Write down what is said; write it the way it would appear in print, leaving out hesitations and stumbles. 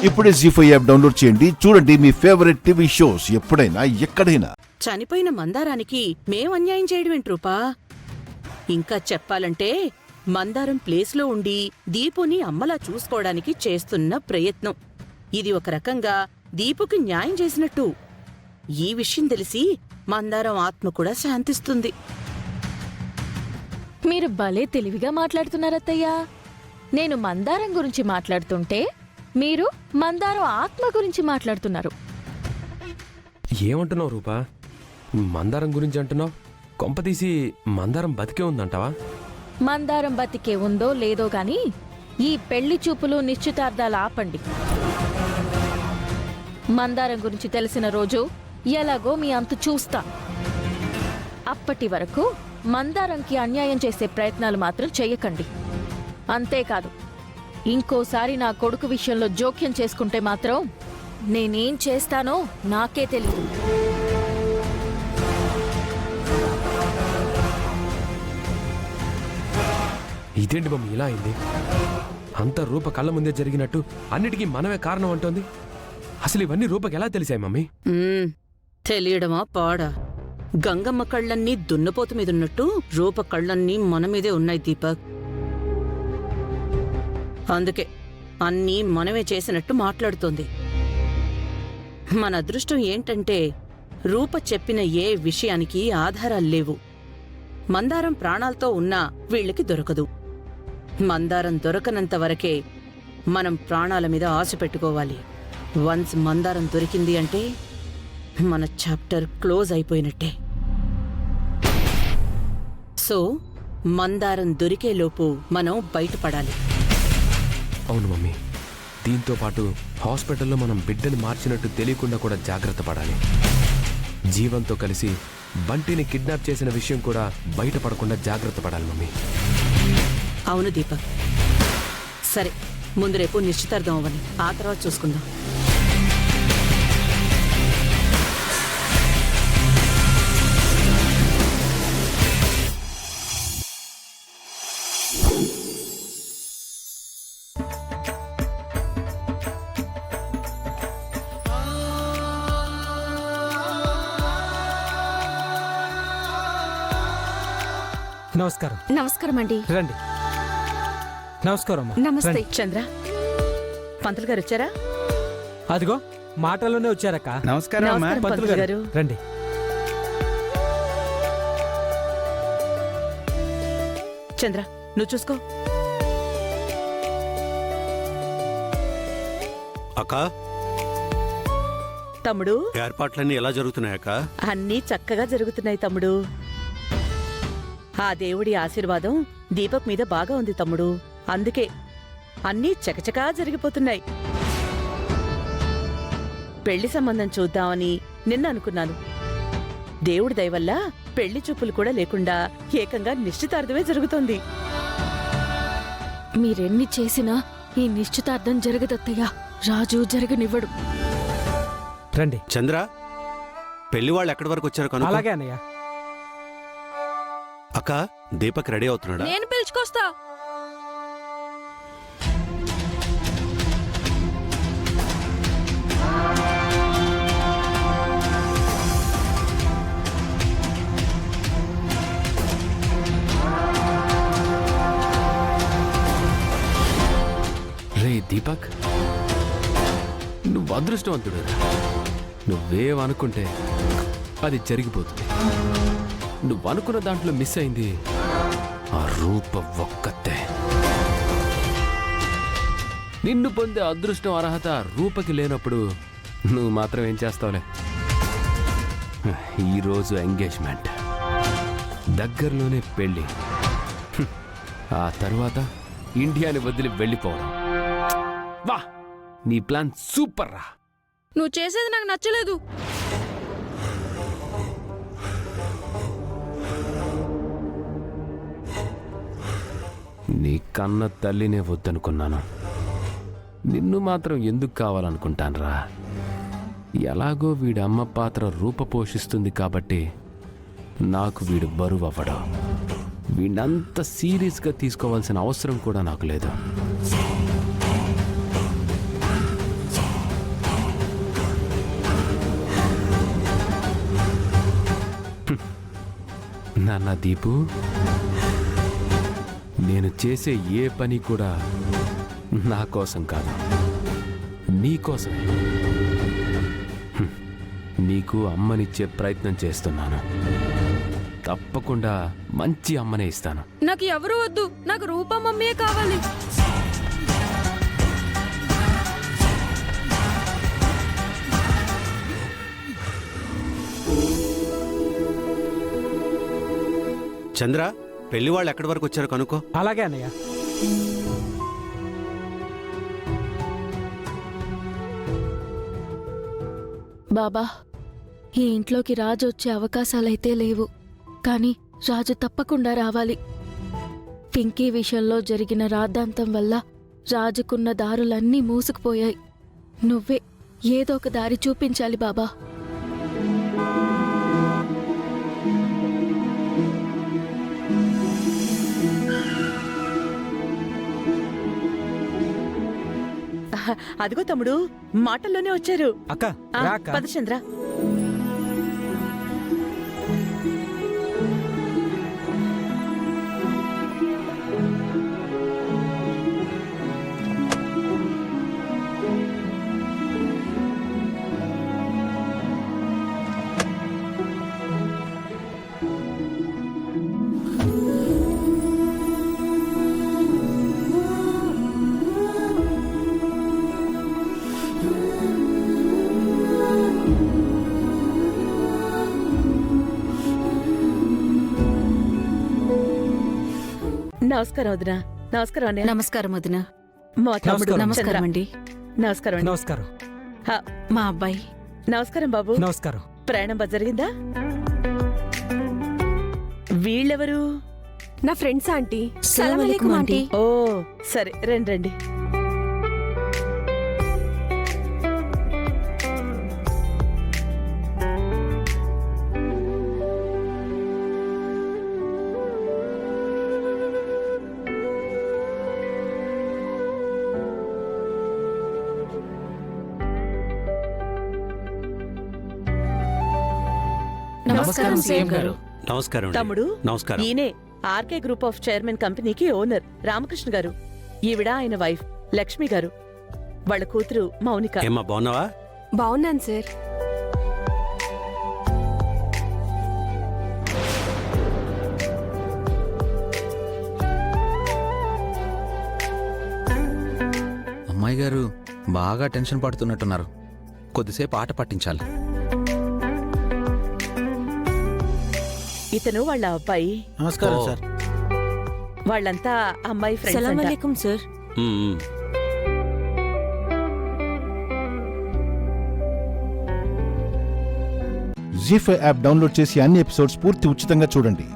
ఇప్పుడే జీ5 app download చేయండి. చూడండి మీ ఫేవరెట్ టీవీ షోస్ ఎప్పుడైనా ఎక్కడైనా. చనిపోయిన మందారానికి మేం అన్యాయం చేయడమేంట్రూపా? ఇంకా చెప్పాలంటే మందారం ప్లేస్లో ఉండి దీపుని అమ్మలా చూసుకోవడానికి చేస్తున్న ప్రయత్నం. ఇది ఒక రకంగా దీపుకి న్యాయం చేసినట్టు. ఈ విషయం తెలిసి మందారం ఆత్మ కూడా శాంతిస్తుంది. మీరు భలే తెలివిగా మాట్లాడుతున్నారత్తయ్యా. నేను మందారం గురించి మాట్లాడుతుంటే మీరు మందారం ఆత్మ గురించి మాట్లాడుతున్నారు. ఏమంటున్నావు రూపా? మందారం గురించి అంటున్నావు? కొంపతీసి మందారం బతికే ఉందంటావా? మందారం బతికే ఉందో లేదో గాని ఈ పెళ్లి చూపులు నిశ్చితార్థాలు ఆపండి. మందారం గురించి తెలిసిన రోజు ఎలాగో మీ అంతు చూస్తా. అప్పటి వరకు మందారంకి అన్యాయం చేసే ప్రయత్నాలు మాత్రం చెయ్యకండి. అంతేకాదు, ఇంకోసారి నా కొడుకు విషయంలో జోక్యం చేసుకుంటే మాత్రం నేనేం చేస్తానో నాకే తెలియదు. ఇదేంటి మమ్మీ ఇలా అయింది? అంత రూప కళ్ళ ముందే జరిగినట్టు అన్నిటికీ మనమే కారణం అంటోంది. అసలు ఇవన్నీ రూపకి ఎలా తెలిసాయి మమ్మీ? తెలియడమా పాడా? గంగమ్మ కళ్ళన్నీ దున్నపోతు మీదున్నట్టు రూప కళ్ళన్నీ మన మీదే ఉన్నాయి దీపక్. అందుకే అన్నీ మనమే చేసినట్టు మాట్లాడుతోంది. మన అదృష్టం ఏంటంటే రూప చెప్పిన ఏ విషయానికి ఆధారాలు లేవు. మందారం ప్రాణాలతో ఉన్నా వీళ్ళకి దొరకదు. మందారం దొరకనంత వరకే మనం ప్రాణాల మీద ఆశ పెట్టుకోవాలి. వన్స్ మందారం దొరికింది అంటే మన చాప్టర్ క్లోజ్ అయిపోయినట్టే. సో మందారం దొరికేలోపు మనం బయటపడాలి. అవును మమ్మీ, దీంతో పాటు హాస్పిటల్లో మనం బిడ్డని మార్చినట్టు తెలియకుండా కూడా జాగ్రత్త పడాలి. జీవంతో కలిసి బంటిని కిడ్నాప్ చేసిన విషయం కూడా బయటపడకుండా జాగ్రత్త పడాలి మమ్మీ. అవును దీపక్. సరే, ముందు రేపు నిశ్చితార్థం అవ్వని, ఆ తర్వాత చూసుకుందాం. నమస్కారం. నమస్కారం అండి. రండి. నమస్కారం. నమస్తే. చంద్ర, పంతులు గారు వచ్చారా? అదిగో మాటల్లోనే వచ్చారక్క. నమస్కారం పంతులు గారు. రండి. చంద్ర, నువ్వు చూసుకో. అక్క, తమ్ముడు, ఏర్పాట్లన్నీ ఎలా జరుగుతున్నాయక్క? అన్నీ చక్కగా జరుగుతున్నాయి తమ్ముడు. ఆ దేవుడి ఆశీర్వాదం దీపక్ మీద బాగా ఉంది తమ్ముడు. అందుకే అన్నీ చకచకా జరిగిపోతున్నాయి. పెళ్లి సంబంధం చూద్దామని నిన్న అనుకున్నాను. దేవుడి దయవల్ల పెళ్లి చూపులు కూడా లేకుండా ఏకంగా నిశ్చితార్థమే జరుగుతోంది. మీరెన్ని చేసినా ఈ నిశ్చితార్థం జరగదత్తయ్యా. రాజు జరగనివ్వడు. రండి. చంద్ర, పెళ్లి వాళ్ళు ఎక్కడి వరకు వచ్చారు కనుక? అలాగే అన్నయ్య. అక్క, దీపక్ రెడీ అవుతున్నాడా? నేను పిలుచుకొస్తా. రే దీపక్, నువ్వు అదృష్టవంతుడు. నువ్వేమనుకుంటే అది జరిగిపోతుంది. నువ్వు అనుకున్న దాంట్లో మిస్ అయింది ఆ రూప ఒక్కతే. నిన్ను పొందే అదృష్టం అర్హత రూపకి లేనప్పుడు నువ్వు మాత్రం ఏం చేస్తావులే. ఈరోజు ఎంగేజ్మెంట్, దగ్గరలోనే పెళ్ళి, ఆ తర్వాత ఇండియాని వదిలి వెళ్ళిపోవడం. వా, నీ ప్లాన్ సూపర్ రా. నువ్వు చేసేది నాకు నచ్చలేదు. నీ కన్న తల్లినే వద్దనుకున్నాను. నిన్ను మాత్రం ఎందుకు కావాలనుకుంటాన్రా? ఎలాగో వీడి అమ్మ పాత్ర రూప పోషిస్తుంది కాబట్టి నాకు వీడు బరువు అవ్వడం. వీడంత సీరియస్గా తీసుకోవాల్సిన అవసరం కూడా నాకు లేదు. విన్నావన్నా దీపు? నేను చేసే ఏ పని కూడా నా కోసం కాదు, నీ కోసమే. నీకు అమ్మనిచ్చే ప్రయత్నం చేస్తున్నాను. తప్పకుండా మంచి అమ్మనే ఇస్తాను. నాకు ఎవరు వద్దు, నాకు రూపా మమ్మీయే కావాలి. చంద్ర, పెళ్లి వాళ్ళు ఎక్కడి వరకు వచ్చారో కనుక్కో. అలాగే అన్నయ్య. బాబా, ఈ ఇంట్లోకి రాజు వచ్చే అవకాశాలైతే లేవు, కానీ రాజు తప్పకుండా రావాలి. పింకీ విషయంలో జరిగిన రాద్ధాంతం వల్ల రాజుకున్న దారులన్నీ మూసుకుపోయాయి. నువ్వే ఏదో ఒక దారి చూపించాలి బాబా. అదిగో తమ్ముడు, మాటల్లోనే వచ్చారు. అక్క రా అక్క. పద చంద్ర. నమస్కారం వదినా. నమస్కారం అన్నయ్య. నమస్కారం వదిన. మా తమ్ముడు నమస్కారం. నమస్కారం చంద్ర. అండి. నమస్కారం అండి. నమస్కారం. మా అబ్బాయి. నమస్కారం బాబు. నమస్కారం. ప్రయాణం బాగా జరిగిందా? వీళ్ళెవరు? నా ఫ్రెండ్స్ ఆంటీ. సలాం అలైకుం ఆంటీ. ఓ సరే, రండి రండి. నమస్కారం సీఎం గారు. నమస్కారం అండి. తమ్ముడు, నమస్కారం. ఈయనే ఆర్కే గ్రూప్ ఆఫ్ చైర్మన్ కంపెనీకి ఓనర్ రామకృష్ణ గారు. ఈవిడ ఆయన వైఫ్ లక్ష్మి గారు. వాళ్ళ కూతురు మౌనిక. ఏమ్మా, బాగున్నావా? బాగున్నాను సార్. అమ్మాయి గారు బాగా టెన్షన్ పడుతున్నట్టున్నారు. కొద్దిసేపు ఆట పట్టించాలి. ఇతను వాళ్ళ అబ్బాయి. నమస్కారం ఓ. సార్. వాళ్ళంతా అమ్మాయి ఫ్రెండ్స్ సలాం అంట. అలైకుం సార్. ఉమ్, ఉమ్. జీ5 యాప్ డౌన్లోడ్ చేసి అన్ని ఎపిసోడ్స్ పూర్తి ఉచితంగా చూడండి.